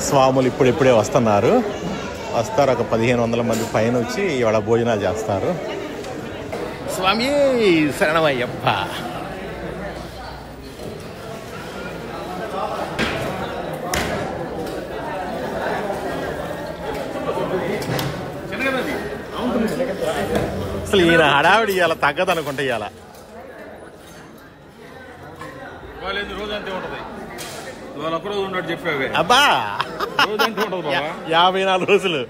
స్వాములు ఇప్పుడిప్పుడే వస్తున్నారు. వస్తారు, ఒక 1500 మంది పైన వచ్చి ఇవాళ భోజనాలు చేస్తారు. స్వామి శరణమయ్యప్ప. అసలు ఈయన హడావిడి ఇవాళ తగ్గదు అనుకుంటే ఇవాళ అబ్బా 54 రోజులు.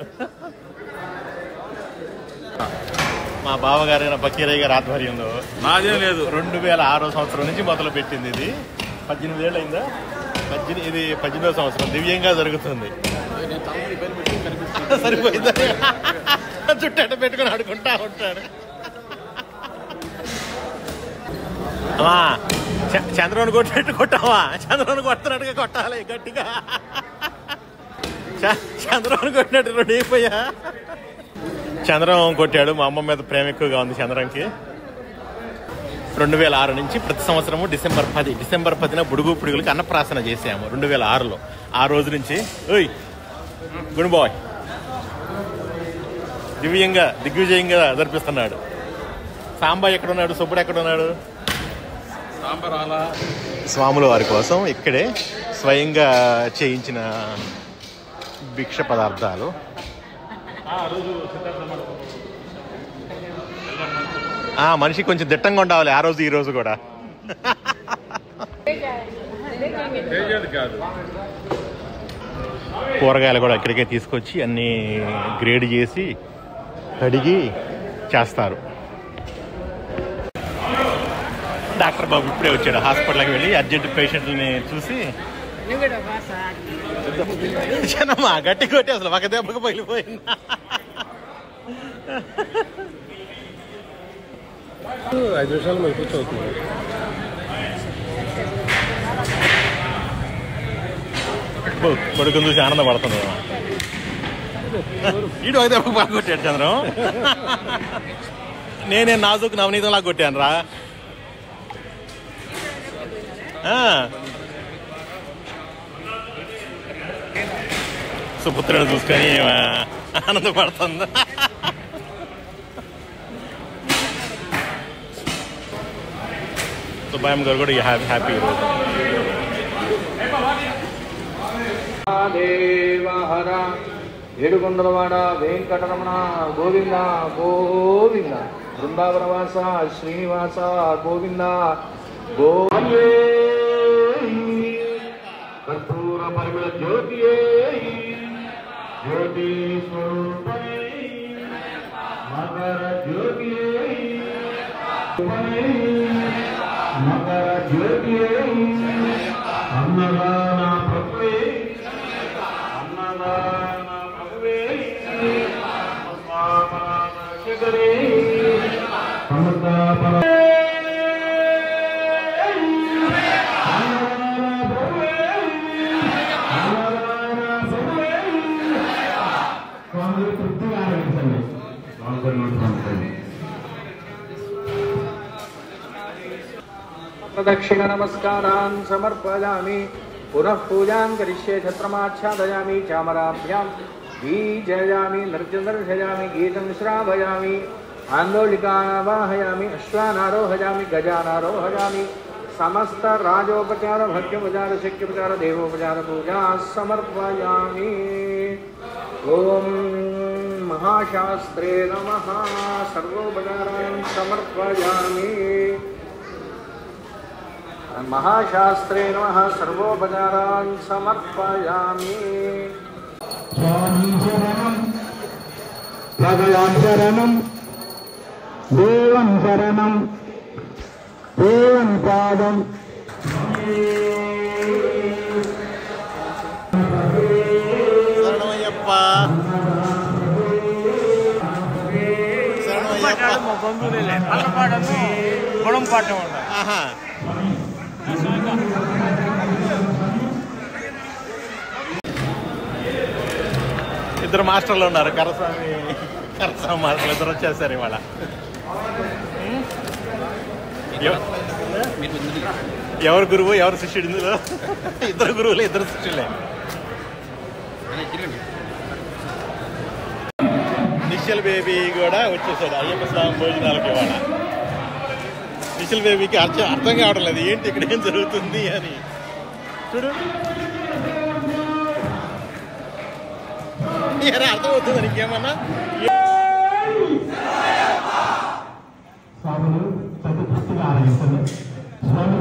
మా బావగారైన బకీరయ్య గారి ఆధ్వర్యంలో నాదేం లేదు 2006 సంవత్సరం నుంచి మొదలు పెట్టింది. ఇది 18 ఏళ్ళు అయిందా? ఇది 18వ సంవత్సరం దివ్యంగా జరుగుతుంది. సరిపోయిందా? చుట్టట పెట్టుకుని ఆడుకుంటా ఉంటాడు. అమ్మా చంద్రబాబు కొట్టినట్టు కొట్టావా? చంద్రబాబు కొడుతున్నట్టుగా కొట్టాలి గట్టిగా. చంద్రబాబు కొట్టినట్టు 2 అయిపోయా. చంద్రబాబు కొట్టాడు. మా అమ్మ మీద ప్రేమ ఎక్కువగా ఉంది చంద్రంకి. 2006 నుంచి ప్రతి సంవత్సరము డిసెంబర్ 10న బుడుగు పుడుగులకి అన్నప్రాసన చేసాము. 2006లో ఆ రోజు నుంచి ఓయ్ గుడ్ బాయ్ దిగ్విజయంగా జరిపిస్తున్నాడు. సాంబా ఎక్కడున్నాడు? సుబ్బడు ఎక్కడున్నాడు? స్వాముల వారి కోసం ఇక్కడే స్వయంగా చేయించిన భిక్ష పదార్థాలు. మనిషి కొంచెం దిట్టంగా ఉండాలి ఆ రోజు ఈ రోజు కూడా. కూరగాయలు కూడా ఇక్కడికే తీసుకొచ్చి అన్నీ గ్రేడ్ చేసి కడిగి చేస్తారు. డాక్టర్ బాబు ఇప్పుడే వచ్చాడు. హాస్పిటల్కి వెళ్ళి అర్జెంట్ పేషెంట్ని చూసి చిన్నమ్మా గట్టి కొట్టి అసలు ఒక దెబ్బకు పగిలిపోయింది. 5 నిమిషాలు మరి కూర్చోవుతుంది. కొడుకుని చూసి ఆనందపడుతుంది. ఈడు ఒక దెబ్బకు బాగా కొట్టాడు చంద్రం. నేనే నాజుకు నవనీతంలా కొట్టాను రా. సుపుత్రుడు చూసుకొని ఆనందపడుతుంది. సుబ్బాయమ్మ గారు కూడా హ్యాపీ ఈరోజు. దేవహర ఏడుకొండలవాడ వెంకటరమణ గోవింద గోవింద బృందావనవాస శ్రీనివాస గోవింద గోవిందే కర్పూర పరిమళ జ్యోతియే జ్యోతి స్వరూపమే మకర జ్యోతియే మకర జ్యోతియే అన్నదాన ప్రభువే అన్నదాన ప్రభువే శిఖరే సమర్థ प्रदक्षिण नमस्कारान् समर्पयामि पुनः पूजां करिष्ये छत्रमाच्छादयामि चामराभ्यां बीजयामि नृत्यदर्शयामि गीतं श्रावयामि आन्दोलिकावाहयामि अश्वानारोहयामि गजानारोहयामि समस्त राजोपचार भक्त्योपचार शक्योपचार देवोपचार पूजा समर्पयामि। ओम महाशास्त्रे नमः सर्वोपचारान् समर्पयामि। महाशास्त्रे नमः सर्वोपचारान् समर्पयामि। स्वामी शरणं भगवान् शरणं देवं शरणं देवं पादं శరణమయ్యప్ప శరణమయ్యప్ప మా బంధువులే పల్లపాడను గుణం పాఠం అంట. ఇద్దరు మాస్టర్లు ఉన్నారు, కరస్వామి మార్కులు ఇద్దరు వచ్చేస్తారు ఇవాళ. ఎవరు గురువు ఎవరు శిష్యుడు ఇందులో? ఇద్దరు గురువులే ఇద్దరు శిష్యులే. నిశ్చల్ బేబీ కూడా వచ్చేసాడు అయ్యప్ప స్వామి భోజనాలకి ఇవాళ. నిశ్చల్ బేబీకి అర్థం కావడం లేదు ఏంటి ఇక్కడ ఏం జరుగుతుంది అని. చూడు అర్థమవుతుంది నీకేమన్నా. స్వాములు చతుర్భుక్తిగా ఆరగిస్తుంది. స్వామి